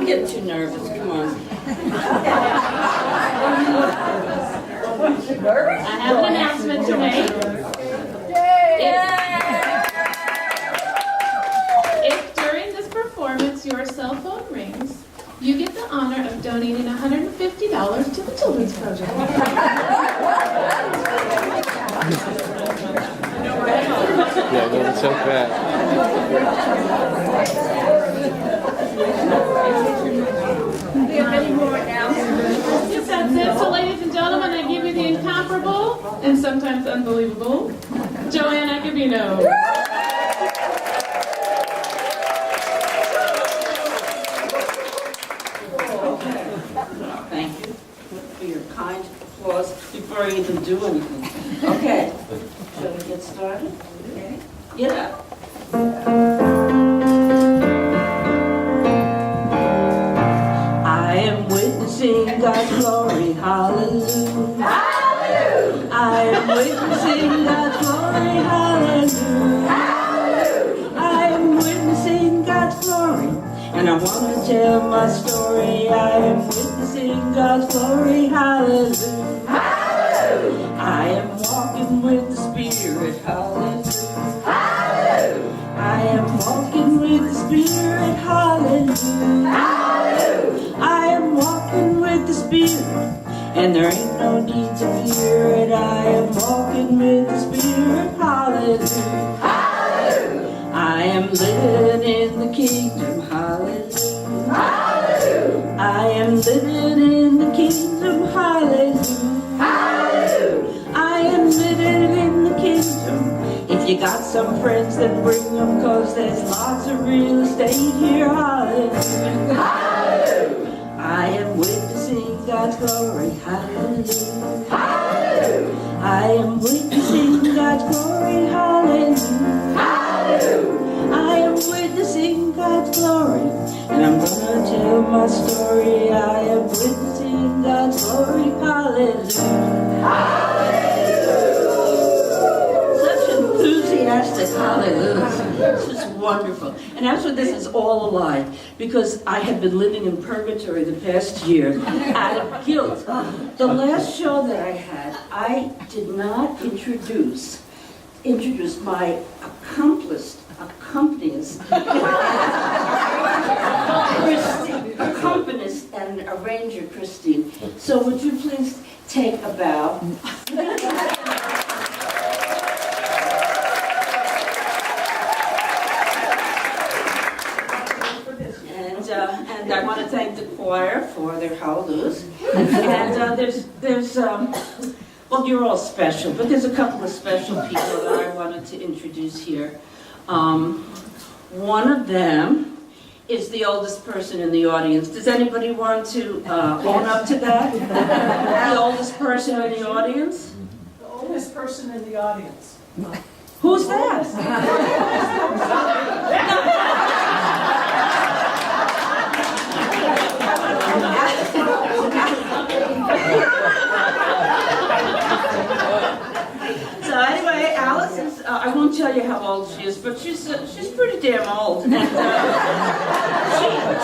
get too nervous. Come on. I have an announcement to make. If during this performance your cell phone rings, you get the honor of donating $150 to the Children's Project. Yeah, no, it's so bad. Do you have any more announcements? Yes, that's it. So, ladies and gentlemen, I give you the incomparable and sometimes unbelievable Joanne Acabino. Thank you for your kind applause before I even do anything. Okay, shall we get started? Okay. Yeah. I am witnessing God's glory, hallelujah. Hallelujah. I am witnessing God's glory, hallelujah. Hallelujah. I am witnessing God's glory, and I want to tell my story. I am witnessing God's glory, hallelujah. Hallelujah. I am walking with the Spirit, hallelujah. Hallelujah. I am walking with the Spirit, hallelujah. Hallelujah. I am walking with the Spirit, and there ain't no need to fear it. I am walking with the Spirit, hallelujah. Hallelujah. I am living in the kingdom, hallelujah. Hallelujah. I am living in the kingdom, hallelujah. Hallelujah. I am living in the kingdom. If you got some friends, then bring them, cause there's lots of real estate here, hallelujah. Hallelujah. I am witnessing God's glory, hallelujah. Hallelujah. I am witnessing God's glory, hallelujah. Hallelujah. I am witnessing God's glory, and I'm gonna tell my story. I am witnessing God's glory, hallelujah. Hallelujah. Such enthusiastic hallelujah. This is wonderful. And that's what this is all like, because I have been living in purgatory the past year out of guilt. The last show that I had, I did not introduce my accompanist, and arranger Christine. So would you please take a bow? And I want to thank the choir for their hallelujahs. And well, you're all special, but there's a couple of special people that I wanted to introduce here. One of them is the oldest person in the audience. Does anybody want to own up to that? The oldest person in the audience? The oldest person in the audience. Who's that? So anyway, Alice is, I won't tell you how old she is, but she's pretty damn old. And,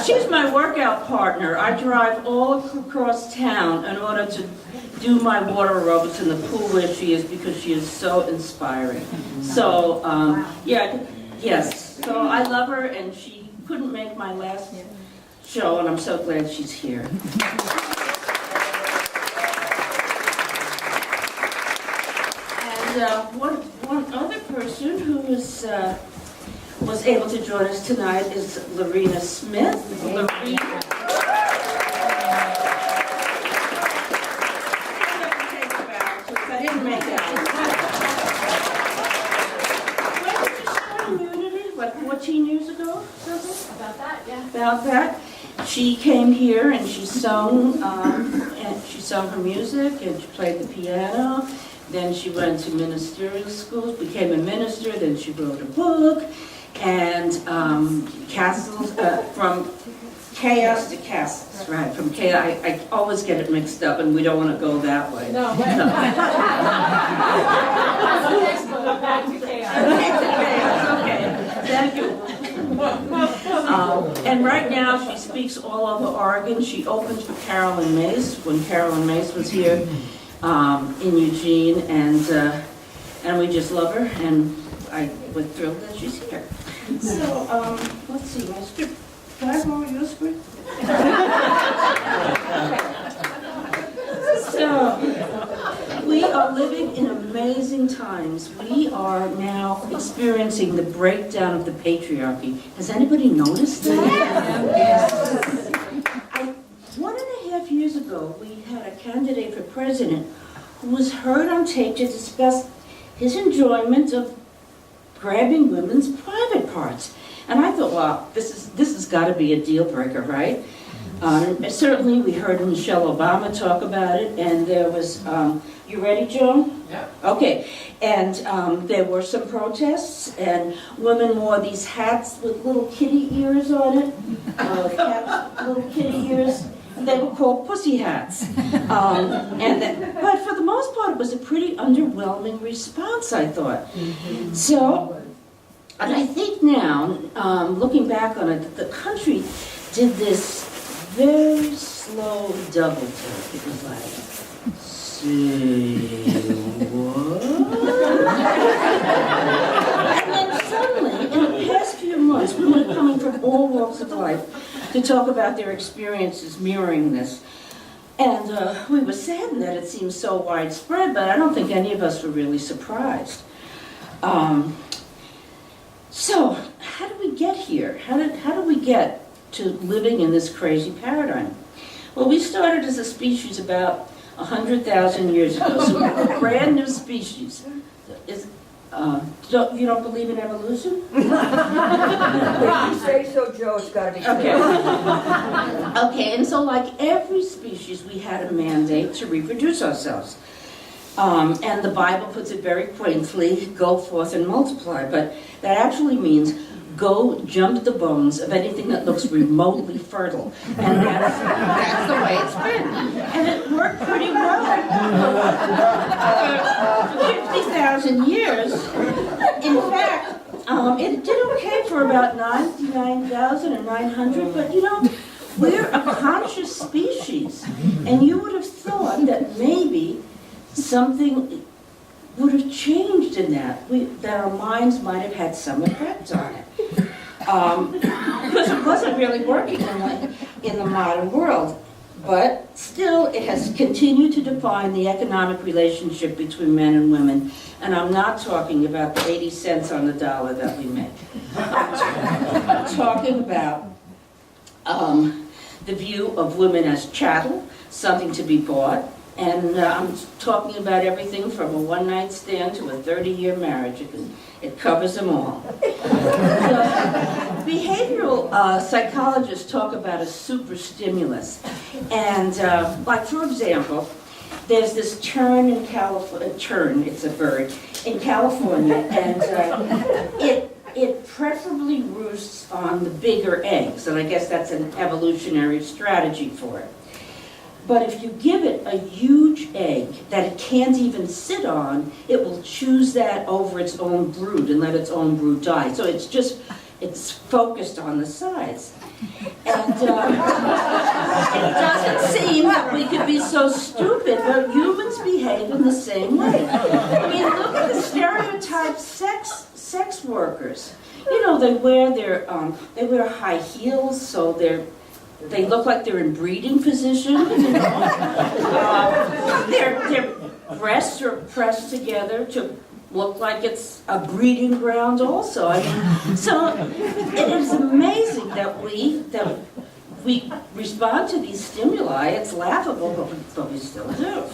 she's my workout partner. I drive all across town in order to do my water aerobics in the pool where she is, because she is so inspiring. So, yes. So I love her, and she couldn't make my last show, and I'm so glad she's here. And one other person who was able to join us tonight is Lorena Smith. Lorena. I didn't make that. When did you start Immunity? What, 14 years ago? Something? About that, yeah. About that. She came here and she sung her music, and she played the piano. Then she went to ministerial schools, became a minister. Then she wrote a book, and castles from chaos to castles, right? From chaos, I always get it mixed up, and we don't want to go that way. No. Back to chaos. Back to chaos. Okay. Thank you. And right now, she speaks all over Oregon. She opened for Carolyn Mays when Carolyn Mays was here in Eugene, and we just love her, and we're thrilled that she's here. So, let's see, my script. Can I borrow your script? So, we are living in amazing times. We are now experiencing the breakdown of the patriarchy. Has anybody noticed that? Yes. 1.5 years ago, we had a candidate for president who was heard on tape to discuss his enjoyment of grabbing women's private parts. And I thought, well, this has got to be a deal breaker, right? Certainly, we heard Michelle Obama talk about it, and there was, you ready, Joan? Yeah. Okay, and there were some protests, and women wore these hats with little kitty ears on it, little kitty ears. They were called pussy hats. But for the most part, it was a pretty underwhelming response, I thought. So, and I think now, looking back on it, the country did this very slow double take. It was like, say what? And then suddenly, in the past few months, women are coming from all walks of life to talk about their experiences mirroring this. And we were saddened that it seemed so widespread, but I don't think any of us were really surprised. So, how did we get here? How did we get to living in this crazy paradigm? Well, we started as a species about 100,000 years ago, so we're a brand new species. You don't believe in evolution? If you say so, Joe, it's got to be true. Okay. Okay, and so like every species, we had a mandate to reproduce ourselves. And the Bible puts it very quaintly, go forth and multiply, but that actually means go jump the bones of anything that looks remotely fertile. And that's the way it's been. And it worked pretty well. For 50,000 years. In fact, it did okay for about 99,900, but you know, we're a conscious species. And you would have thought that maybe something would have changed in that, that our minds might have had some effect on it. Because it wasn't really working in the modern world. But still, it has continued to define the economic relationship between men and women. And I'm not talking about the 80 cents on the dollar that we make. I'm talking about the view of women as chattel, something to be bought. And I'm talking about everything from a one-night stand to a 30-year marriage. It covers them all. Behavioral psychologists talk about a super stimulus. And like, for example, there's this tern in California, it's a bird, in California, and it preferably roosts on the bigger eggs, and I guess that's an evolutionary strategy for it. But if you give it a huge egg that it can't even sit on, it will choose that over its own brood and let its own brood die. So it's focused on the size. And it doesn't seem that we could be so stupid, but humans behave in the same way. I mean, look at the stereotyped sex workers. You know, they wear high heels, so they look like they're in breeding position. You know? Their breasts are pressed together to look like it's a breeding ground also. I mean, so it is amazing that we respond to these stimuli. It's laughable, but we still do.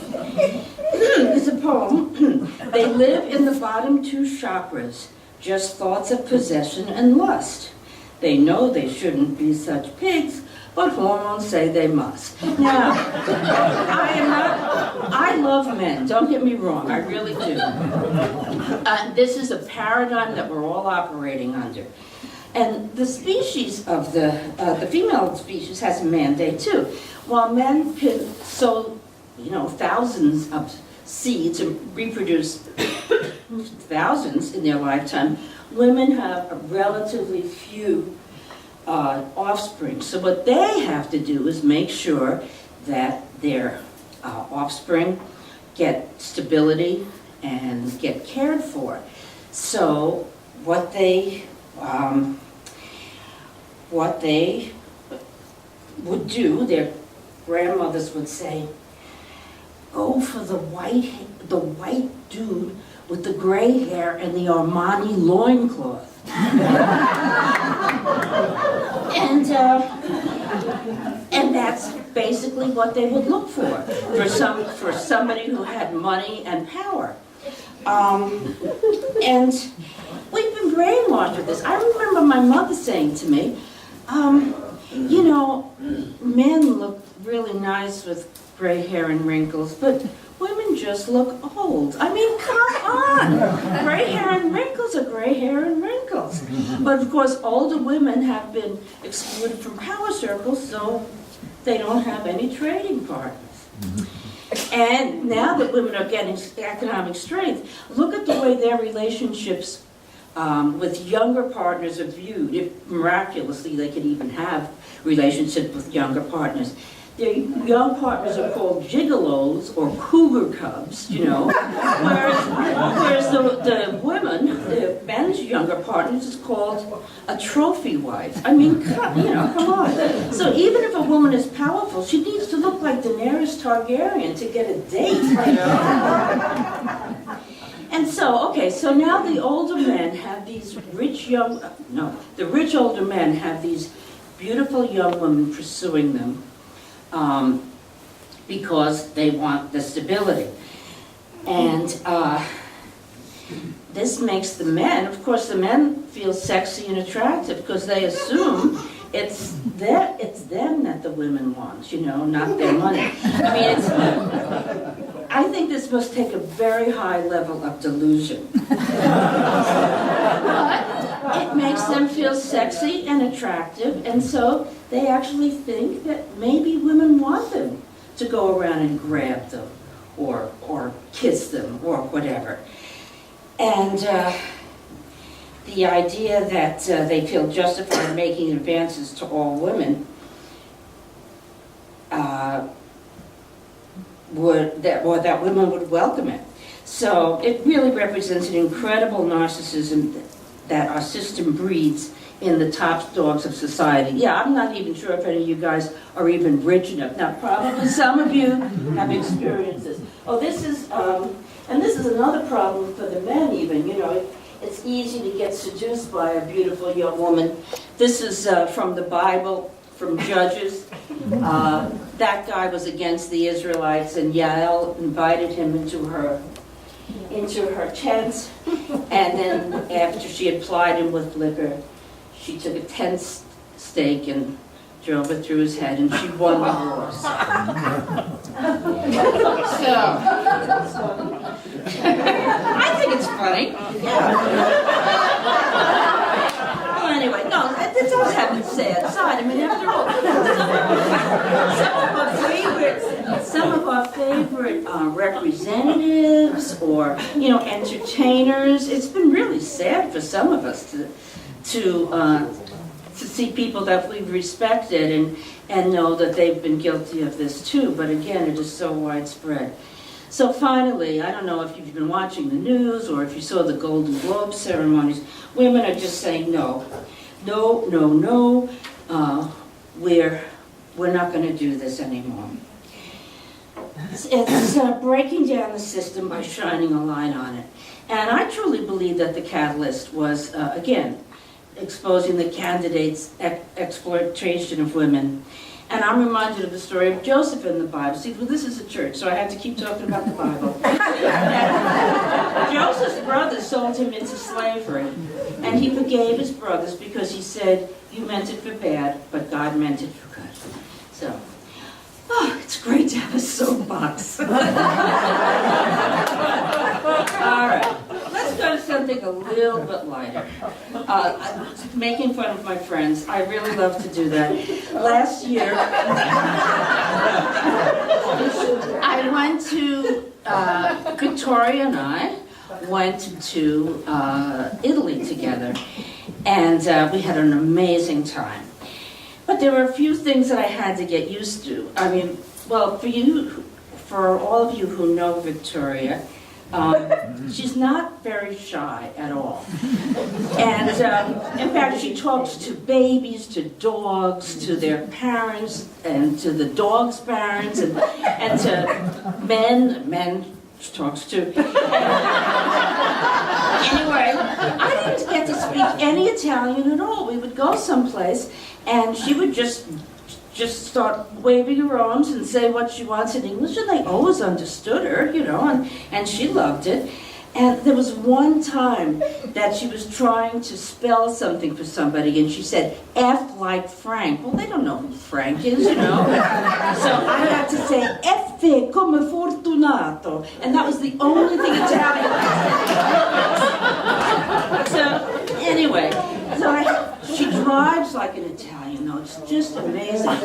It's a poem. They live in the bottom two chakras, just thoughts of possession and lust. They know they shouldn't be such pigs, but hormones say they must. Now, I love men, don't get me wrong, I really do. This is a paradigm that we're all operating under. And the species of the female species has a mandate too. While men can sow, thousands of seeds and reproduce thousands in their lifetime, women have a relatively few offspring. So what they have to do is make sure that their offspring get stability and get cared for. So what they would do, their grandmothers would say, go for the white dude with the gray hair and the Armani loincloth. And that's basically what they would look for somebody who had money and power. And we've been brainwashed with this. I remember my mother saying to me, you know, men look really nice with gray hair and wrinkles, but women just look old. I mean, come on! Gray hair and wrinkles are gray hair and wrinkles. But of course, older women have been excluded from power circles, so they don't have any trading partners. And now that women are getting economic strength, look at the way their relationships with younger partners are viewed. If miraculously they could even have relationships with younger partners. Their young partners are called gigolos or cougar cubs, you know, whereas the women, the men's younger partners, is called a trophy wife. I mean, come on. So even if a woman is powerful, she needs to look like Daenerys Targaryen to get a date, you know. And so, okay, so now the older men have these the rich older men have these beautiful young women pursuing them. Because they want the stability. And this makes the men, of course the men feel sexy and attractive because they assume it's them that the women want, you know, not their money. I mean, I think this must take a very high level of delusion. But it makes them feel sexy and attractive, and so they actually think that maybe women want them to go around and grab them or kiss them or whatever. And the idea that they feel justified making advances to all women that women would welcome it. So it really represents an incredible narcissism that our system breeds in the top dogs of society. Yeah, I'm not even sure if any of you guys are even rich enough. Now, probably some of you have experienced this. Oh, this is, and this is another problem for the men even, you know, it's easy to get seduced by a beautiful young woman. This is from the Bible, from Judges. That guy was against the Israelites, and Yael invited him into her tent, and then after she had plied him with liquor, she took a tent stake and drove it through his head, and she won the horse. So, I think it's funny. Yeah. Well, anyway, no, it does have its sad side. I mean, after all, some of our favorite representatives or, you know, entertainers, it's been really sad for some of us to see people that we've respected and know that they've been guilty of this too. But again, it is so widespread. So finally, I don't know if you've been watching the news or if you saw the Golden Globe ceremonies, women are just saying no, no, no, no, we're not going to do this anymore. It's breaking down the system by shining a light on it. And I truly believe that the catalyst was, again, exposing the candidates' exploitation of women. And I'm reminded of the story of Joseph in the Bible. See, well, this is a church, so I have to keep talking about the Bible. Joseph's brothers sold him into slavery, and he forgave his brothers because he said, you meant it for bad, but God meant it for good. So, it's great to have a soapbox. All right. Let's go to something a little bit lighter. Making fun of my friends. I really love to do that. Last year, I went to, Victoria and I went to Italy together. And we had an amazing time. But there were a few things that I had to get used to. I mean, well, for all of you who know Victoria, she's not very shy at all. And in fact, she talks to babies, to dogs, to their parents, and to the dog's parents, and to men she talks to. Anyway, I didn't get to speak any Italian at all. We would go someplace, and she would just start waving her arms and say what she wants in English, and they always understood her, you know, and she loved it. And there was one time that she was trying to spell something for somebody, and she said, F like Frank. Well, they don't know who Frank is, you know. So I had to say, F come fortunato. And that was the only thing Italian I said. So, anyway, she drives like an Italian, though. It's just amazing.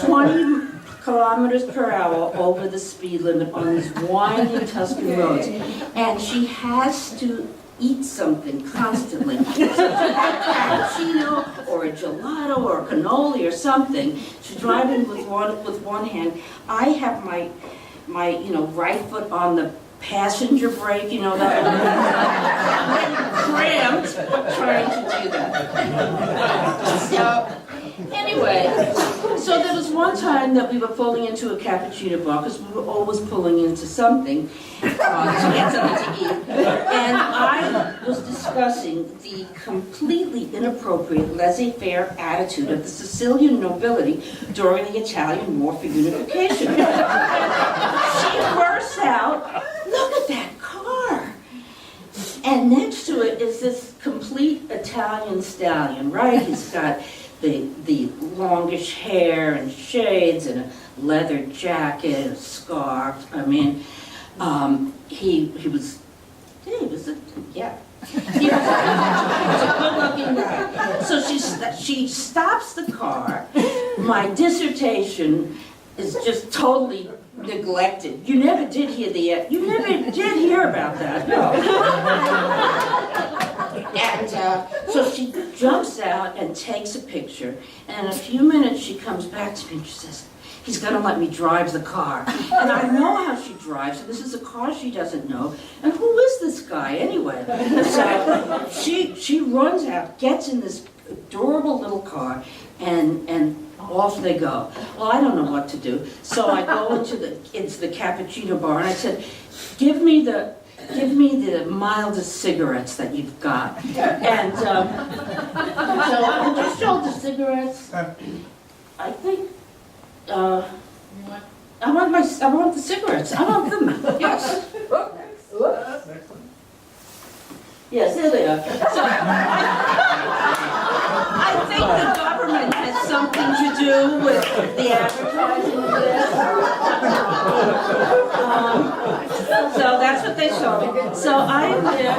20 kilometers per hour over the speed limit on these winding Tuscan roads. And she has to eat something constantly. So she had a cappuccino or a gelato or a cannoli or something. She's driving with one hand. I have my right foot on the passenger brake, you know, that cramped trying to do that. So, anyway, so there was one time that we were pulling into a cappuccino bar, because we were always pulling into something to get something to eat. And I was discussing the completely inappropriate laissez-faire attitude of the Sicilian nobility during the Italian War for Unification. She bursts out, look at that car! And next to it is this complete Italian stallion, right? He's got the longish hair and shades and a leather jacket, a scarf. I mean, he was a good-looking guy. So she stops the car. My dissertation is just totally neglected. You never did hear about that, no. And so she jumps out and takes a picture, and in a few minutes she comes back to me and she says, he's gonna let me drive the car. And I know how she drives, and this is a car she doesn't know, and who is this guy anyway? So she runs out, gets in this adorable little car, and off they go. Well, I don't know what to do, so I go into the cappuccino bar, and I said, give me the mildest cigarettes that you've got. And so I just showed the cigarettes. I think I want the cigarettes. I want them. Yes. Yes, there they are. So I think the government has something to do with the advertising of this. So that's what they saw. So I'm there.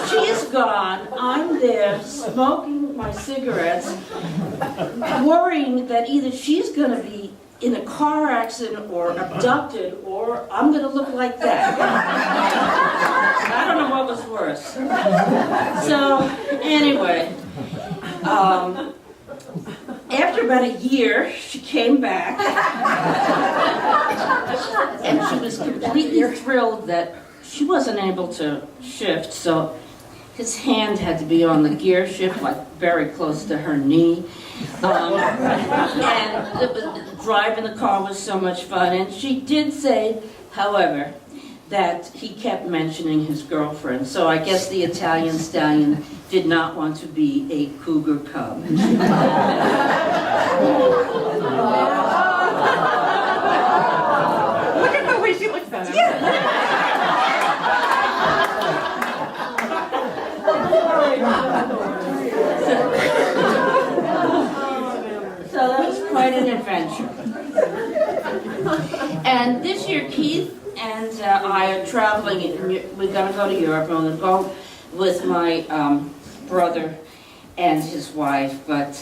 She's gone. I'm there smoking my cigarettes, worrying that either she's going to be in a car accident or abducted, or I'm going to look like that. I don't know what was worse. So anyway, after about a year, she came back, and she was completely thrilled that she wasn't able to shift, so his hand had to be on the gear shift, like very close to her knee. And driving the car was so much fun. And she did say, however, that he kept mentioning his girlfriend. So I guess the Italian stallion did not want to be a cougar cub. Look at the way she looks at him. So that was quite an adventure. And this year, Keith and I are traveling. We're going to go to Europe. I'm going to go with my brother and his wife. But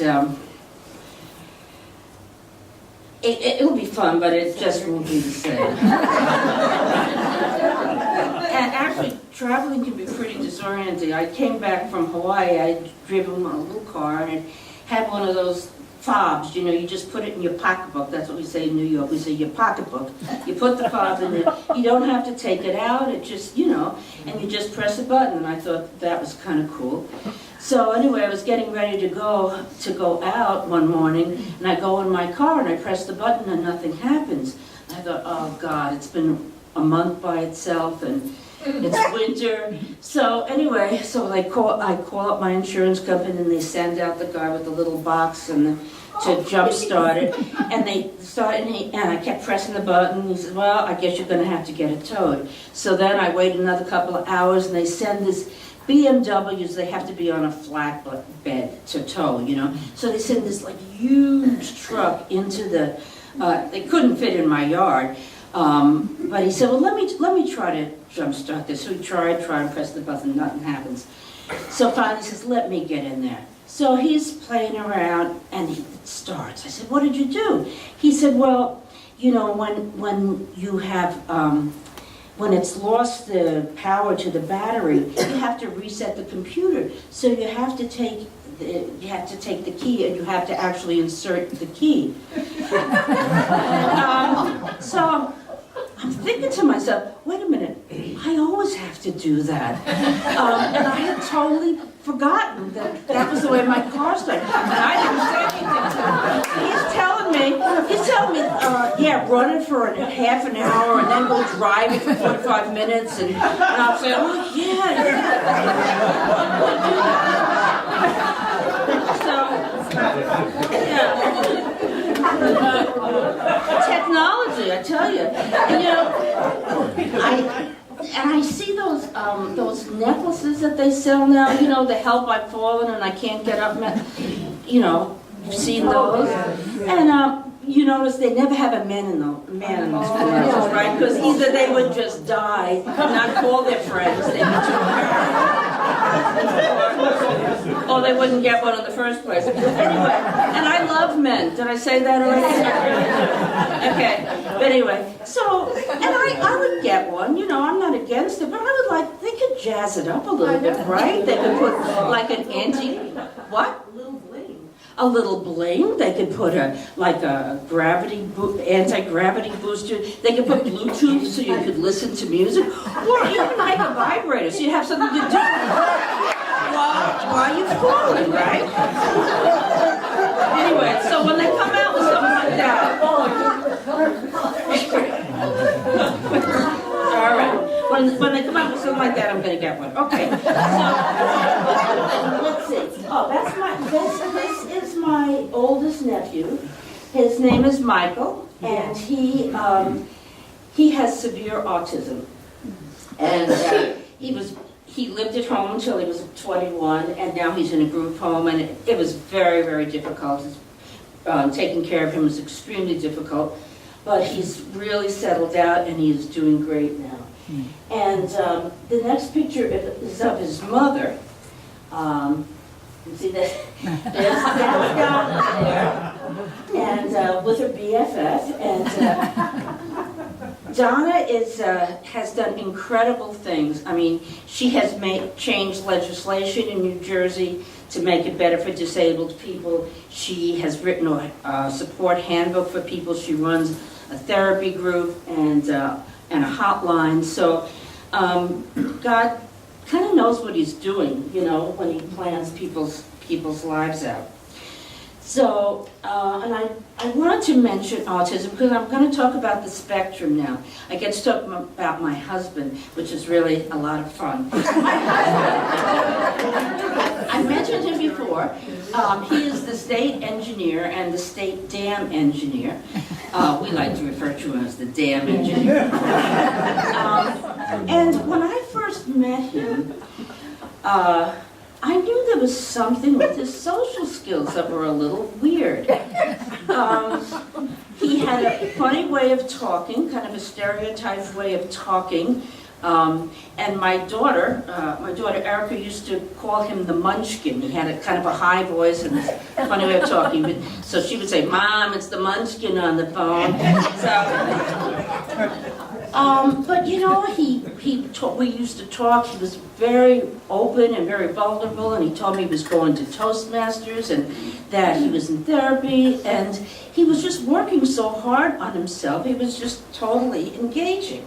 it'll be fun, but it just won't be the same. And actually, traveling can be pretty disorienting. I came back from Hawaii. I'd driven a little car, and had one of those fobs, you just put it in your pocketbook. That's what we say in New York. We say your pocketbook. You put the fob in there. You don't have to take it out. It just, and you just press a button. And I thought that was kind of cool. So anyway, I was getting ready to go out one morning, and I go in my car and I press the button and nothing happens. I thought, oh God, it's been a month by itself and it's winter. So anyway, I call up my insurance company and they send out the guy with the little box and to jump start it. And they started and I kept pressing the button. He said, well, I guess you're going to have to get it towed. So then I waited another couple of hours and they send this BMWs, they have to be on a flat bed to tow, So they send this like huge truck into the, they couldn't fit in my yard. But he said, well, let me try to jumpstart this. So he tried and pressed the button, nothing happens. So finally he says, let me get in there. So he's playing around and he starts. I said, what did you do? He said, well, when you have, when it's lost the power to the battery, you have to reset the computer. So you have to take the key and you have to actually insert the key. So I'm thinking to myself, wait a minute, I always have to do that. And I had totally forgotten that was the way my car started. And I didn't say anything to him. He's telling me, yeah, run it for half an hour and then go drive it for 45 minutes. And I'll say, oh, yeah. So, yeah. Technology, I tell you. I see those necklaces that they sell now, the help I've fallen and I can't get up, you've seen those. And you notice they never have a man in those commercials, right? Because either they would just die and not call their friends, they'd be too embarrassed. Or they wouldn't get one in the first place. Anyway, and I love men. Did I say that already? Okay. But anyway, so, and I would get one, I'm not against it, but I would they could jazz it up a little bit, right? They could put like an what? A little bling. They could put a anti-gravity booster. They could put Bluetooth so you could listen to music, or even like a vibrator, so you have something to do while you're falling, right? Anyway, so when they come out with something like that, all right. When they come out with something like that, I'm going to get one. Okay. So let's see. Oh, this is my oldest nephew. His name is Michael, and he has severe autism, and he lived at home until he was 21, and now he's in a group home, and it was very, very difficult. Taking care of him was extremely difficult, but he's really settled out, and he's doing great now. And the next picture is of his mother. You see that? There's down there, and with her BFF, and Donna has done incredible things. I mean, she has changed legislation in New Jersey to make it better for disabled people. She has written a support handbook for people. She runs a therapy group and a hotline. So God kind of knows what he's doing, when he plans people's lives out. So, and I wanted to mention autism because I'm going to talk about the spectrum now. I get to talk about my husband, which is really a lot of fun. I mentioned him before. He is the state engineer and the state dam engineer. We like to refer to him as the dam engineer. And when I first met him, I knew there was something with his social skills that were a little weird. He had a funny way of talking, kind of a stereotyped way of talking. And my daughter Erica used to call him the Munchkin. He had a kind of a high voice and a funny way of talking. But, so she would say, "Mom, it's the Munchkin on the phone." So, But you know, we used to talk. He was very open and very vulnerable, and he told me he was going to Toastmasters and that he was in therapy, and he was just working so hard on himself. He was just totally engaging.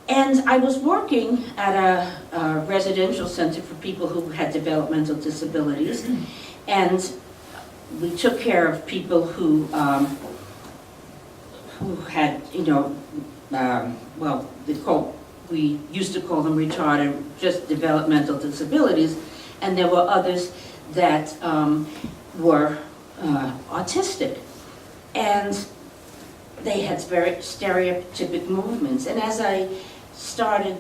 And I was working at a residential center for people who had developmental disabilities, and we took care of people who had, you know, well, we used to call them retarded, just developmental disabilities, and there were others that were autistic, and they had very stereotypic movements. And as I started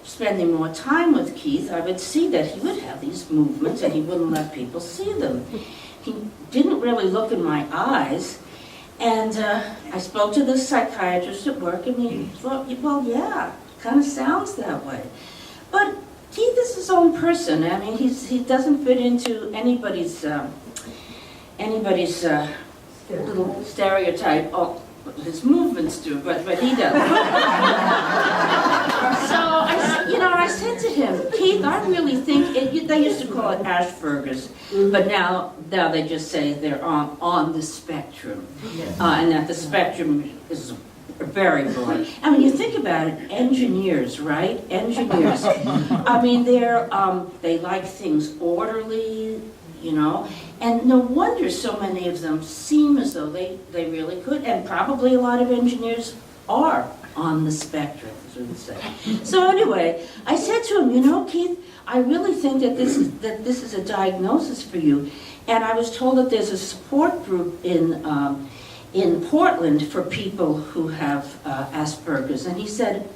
spending more time with Keith, I would see that he would have these movements and he wouldn't let people see them. He didn't really look in my eyes. And I spoke to the psychiatrist at work, and he thought, well, yeah, kind of sounds that way. But Keith is his own person. I mean, he doesn't fit into anybody's little stereotype. Oh, his movements do, but he doesn't. So I said to him, Keith, I really think they used to call it Asperger's, but now they just say they're on the spectrum, and that the spectrum is very broad. I mean, you think about it, engineers, right? Engineers. I mean, they like things orderly, you know, and no wonder so many of them seem as though they really could, and probably a lot of engineers are on the spectrum, as we would say. So anyway, I said to him, you know, Keith, I really think that this is a diagnosis for you, and I was told that there's a support group in Portland for people who have Asperger's, and he said,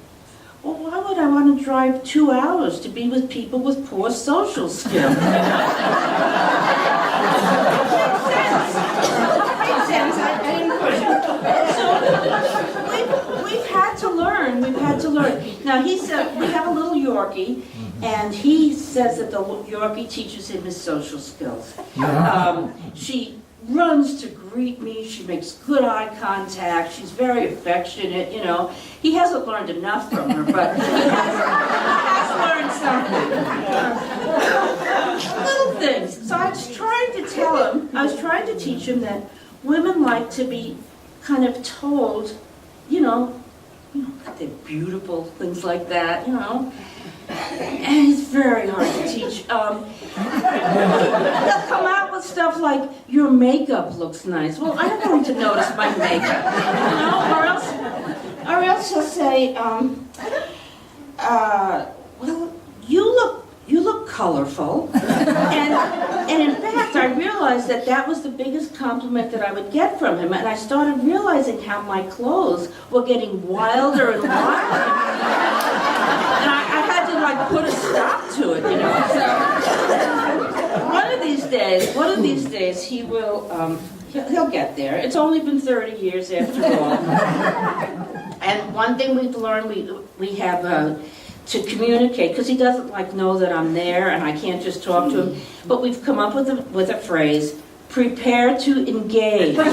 well, why would I want to drive 2 hours to be with people with poor social skills? It makes sense. I didn't push it. So we've had to learn. Now he said we have a little Yorkie, and he says that the Yorkie teaches him his social skills. She runs to greet me, she makes good eye contact, she's very affectionate, you know. He hasn't learned enough from her, but he has learned something. Little things. So I was trying to teach him that women like to be kind of told, you know, that they're beautiful, things like that, you know. And it's very hard to teach. They'll come out with stuff like, your makeup looks nice. Well, I'm going to notice my makeup, you know, or else he'll say, well, you look colorful. And in fact, I realized that was the biggest compliment that I would get from him. And I started realizing how my clothes were getting wilder and wilder. And I had to like put a stop to it, you know. So one of these days he will, he'll get there. It's only been 30 years after all. And one thing we've learned, we have to communicate, because he doesn't like know that I'm there and I can't just talk to him. But we've come up with a phrase: prepare to engage. And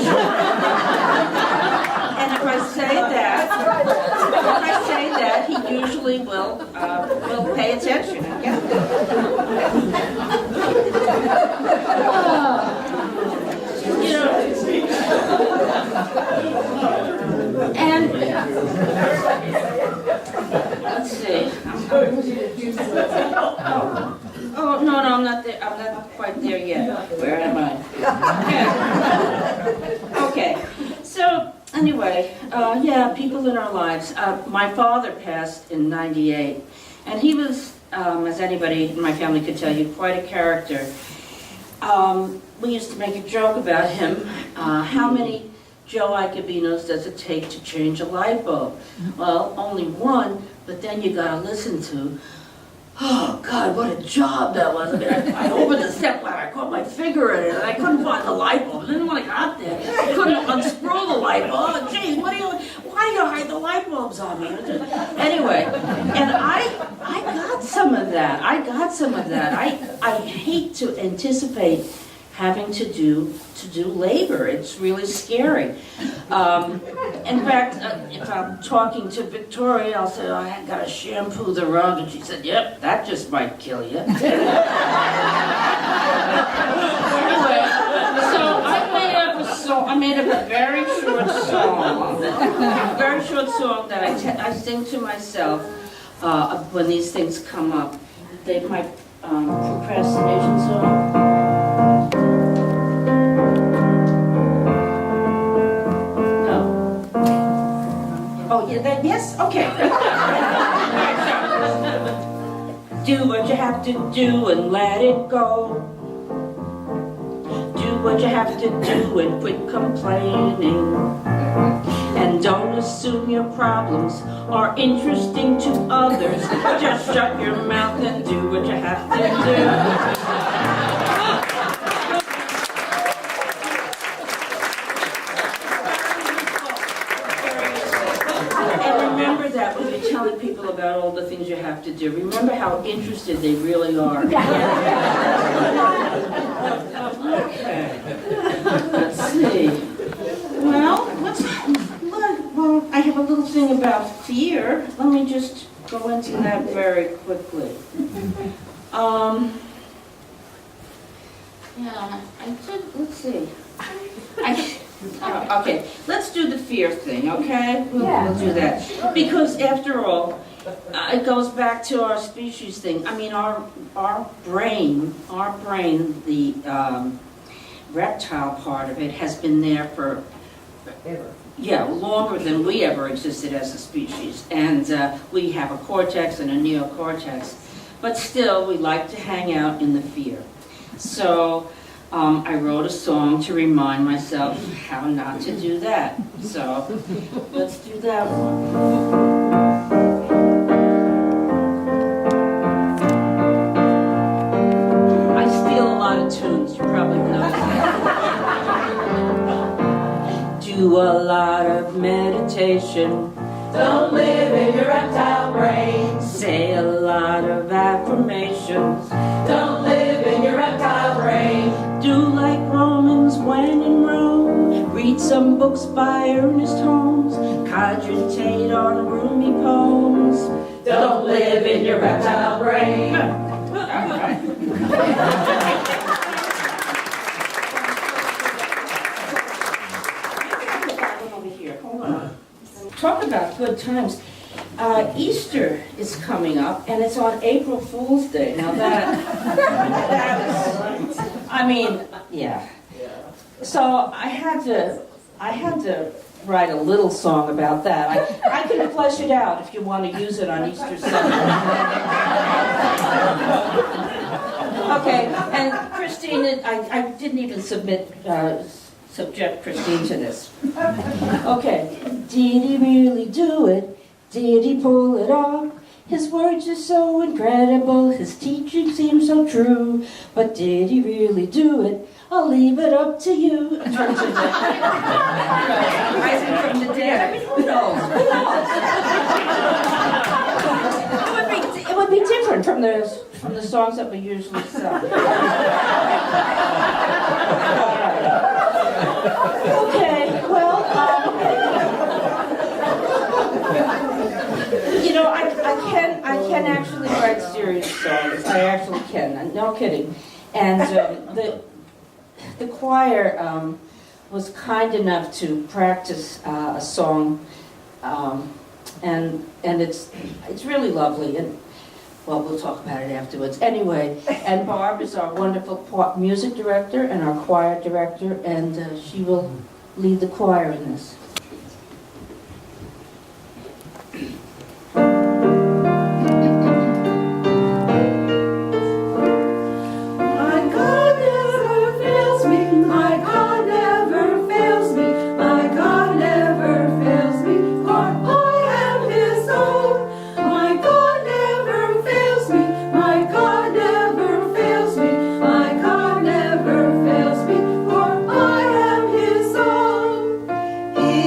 if I say that, he usually will pay attention and get it. You know, and let's see. Oh no, I'm not there. I'm not quite there yet. Where am I? Okay. So anyway, yeah, people in our lives. My father passed in '98, and he was, as anybody in my family could tell you, quite a character. We used to make a joke about him. How many Joe Icobinos does it take to change a light bulb? Well, only one, but then you gotta listen to, oh God, what a job that was. I mean, I opened the step ladder, I caught my finger in it, and I couldn't find the light bulb. And then when I got there, I couldn't unscrew the light bulb. Oh, geez, why do you hide the light bulbs on me? Anyway, and I got some of that. I hate to anticipate having to do labor. It's really scary. In fact, if I'm talking to Victoria, I'll say, oh, I got to shampoo the rug, and she said, yep, that just might kill you. Anyway, so I made up a very short song, that I sing to myself when these things come up. They my procrastination song. No. Oh yeah, that yes. Okay. Do what you have to do and let it go. Do what you have to do and quit complaining. And don't assume your problems are interesting to others. Just shut your mouth and do what you have to do. And remember that when you're telling people about all the things you have to do, remember how interested they really are. Okay. Let's see. Well, I have a little thing about fear. Let me just go into that very quickly. Yeah, let's see. Okay, let's do the fear thing, okay? We'll do that. Because after all, it goes back to our species thing. I mean, our brain, the reptile part of it has been there for longer than we ever existed as a species. And we have a cortex and a neocortex. But still, we like to hang out in the fear. So I wrote a song to remind myself how not to do that. So let's do that one. Tunes, you probably know. Do a lot of meditation. Don't live in your reptile brain. Say a lot of affirmations. Don't live in your reptile brain. Do like Romans when in Rome. Read some books by Ernest Holmes. Cogitate on roomy poems. Don't live in your reptile brain. Talk about good times. Easter is coming up, and it's on April Fool's Day. Now yeah. So I had to write a little song about that. I can flesh it out if you want to use it on Easter Sunday. Okay, and Christine, I didn't even subject Christine to this. Okay, did he really do it? Did he pull it off? His words are so incredible, his teaching seems so true. But did he really do it? I'll leave it up to you. In terms of rising from the dead. I mean, who knows? It would be different from the songs that we usually sing. Okay, well, I can actually write serious songs. I actually can. No kidding. And the choir was kind enough to practice a song, and it's really lovely. And well, we'll talk about it afterwards. Anyway, and Barb is our wonderful music director and our choir director, and she will lead the choir in this. He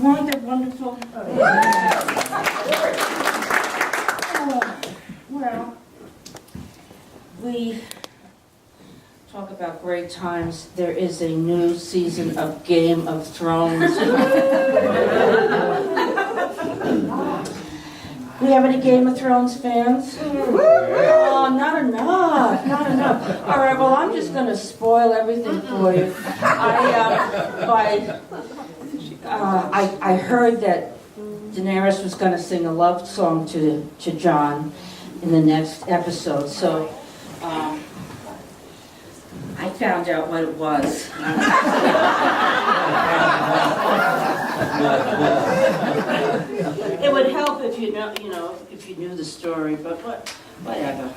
Weren't they wonderful? Well, we talk about great times. There is a new season of Game of Thrones. We have any Game of Thrones fans? Oh, not enough, not enough. All right, well, I'm just going to spoil everything for you. I heard that Daenerys was going to sing a love song to Jon in the next episode, so I found out what it was. It would help if you know, if you knew the story, but whatever.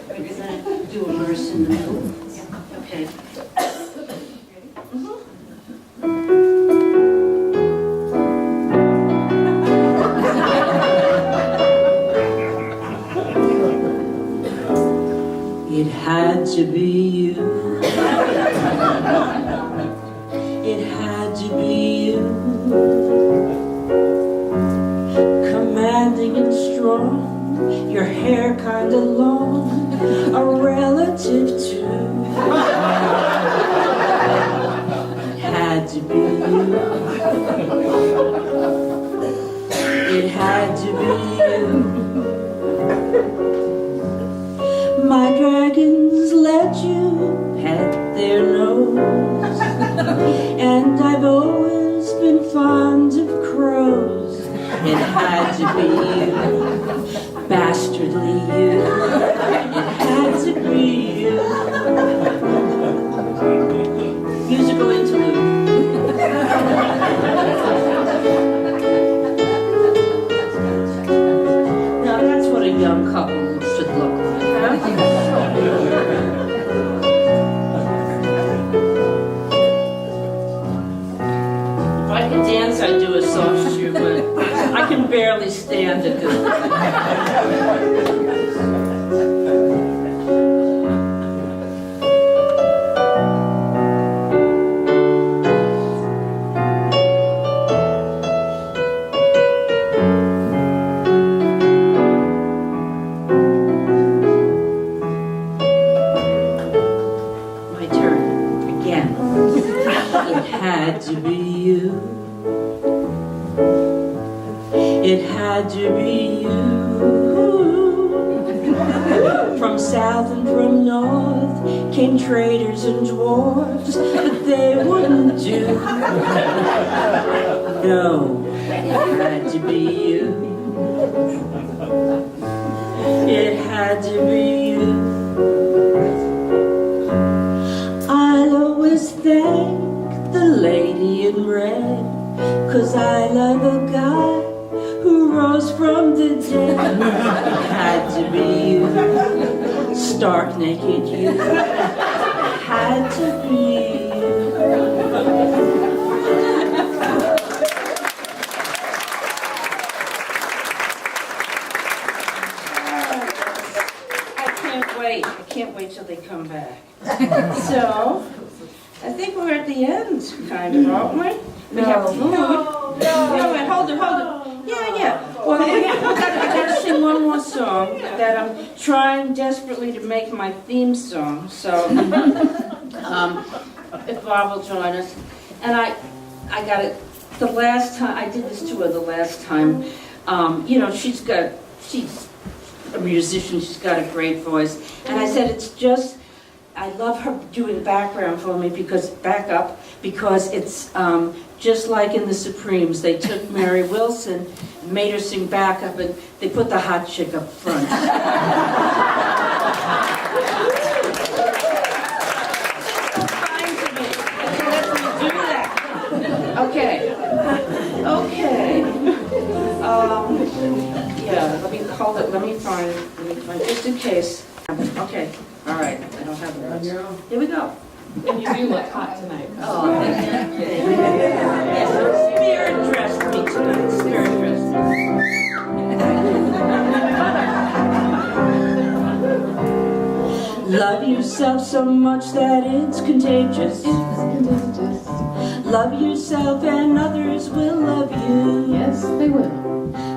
Are you gonna do a verse in the middle? Yeah. Okay. It had to be you. It had to be you. Commanding and strong, your hair kinda long, a relative too. It had to be you. It had to be you. My dragons let you pet their nose, and I've always been fond of crows. It had to be you, bastardly you. It had to be you. Musical interlude. Now that's what a young couple should look like. If I could dance, I'd do a soft shoe, but I can barely stand it. traders and dwarves, but they wouldn't do. No, it had to be you. It had to be you. I'll always thank the lady in red, 'cause I love a guy who rose from the dead. It had to be you. Stark naked you. Had to be you. I can't wait till they come back. So, I think we're at the end, kind of, aren't we? We have food. No, wait, hold it. Yeah. Well, I gotta sing one more song that I'm trying desperately to make my theme song. So, if Bob will join us. And I got it, the last time, I did this to her the last time. She's a musician, she's got a great voice. And I said, I love her doing background for me because it's just like in the Supremes. They took Mary Wilson, made her sing backup, and they put the hot chick up front. Okay. Let me find, just in case. Okay, all right, I don't have the words. Here we go. And you do look hot tonight. Oh, thank you. Yes, Spirit dressed me tonight. Spirit dressed me. Love yourself so much that it's contagious. Love yourself and others will love you. Yes, they will.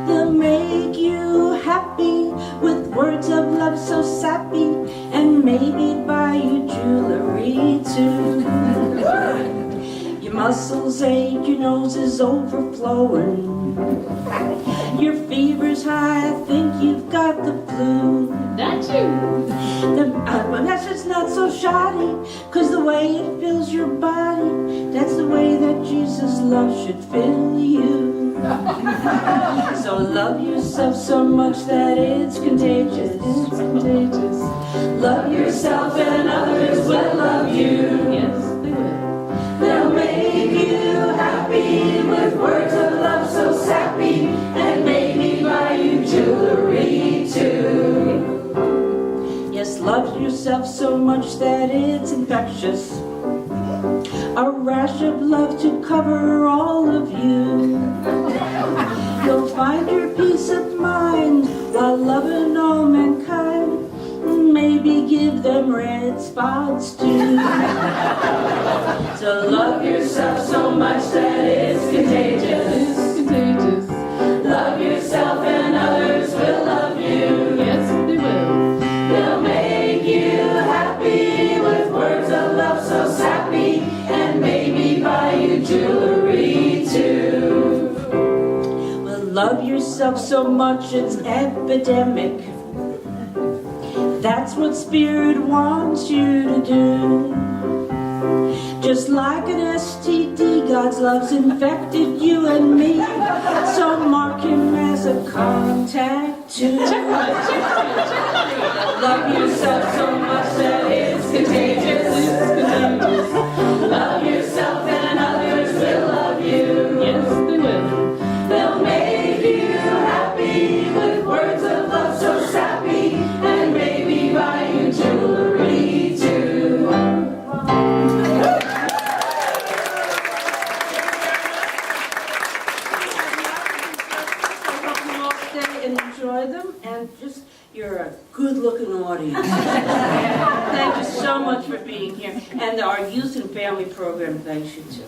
They'll make you happy with words of love so sappy, and maybe buy you jewelry too. Your muscles ache, your nose is overflowing, your fever's high, I think you've got the flu. That's you. But that's just not so shoddy, 'cause the way it fills your body, that's the way that Jesus' love should fill you. So love yourself so much that it's contagious. Love yourself and others will love you. Yes, they will. They'll make you happy with words of love so sappy, and maybe buy you jewelry too. Yes, love yourself so much that it's infectious. A rash of love to cover all of you. You'll find your peace of mind while loving all mankind. Maybe give them red spots too. So love yourself so much that it's contagious. Love yourself and others will love you. Yes, they will. They'll make you happy with words of love so sappy, and maybe buy you jewelry too. Well, love yourself so much it's epidemic. That's what Spirit wants you to do. Just like an STD, God's love's infected you and me. So mark him as a contact too. Love yourself so much that it's contagious. Love yourself and others will love you. Yes, they will. They'll make you happy with words of love so sappy, and maybe buy you jewelry too. And enjoy them, and just, you're a good-looking audience. Thank you so much for being here. And our youth and family program thanks you too.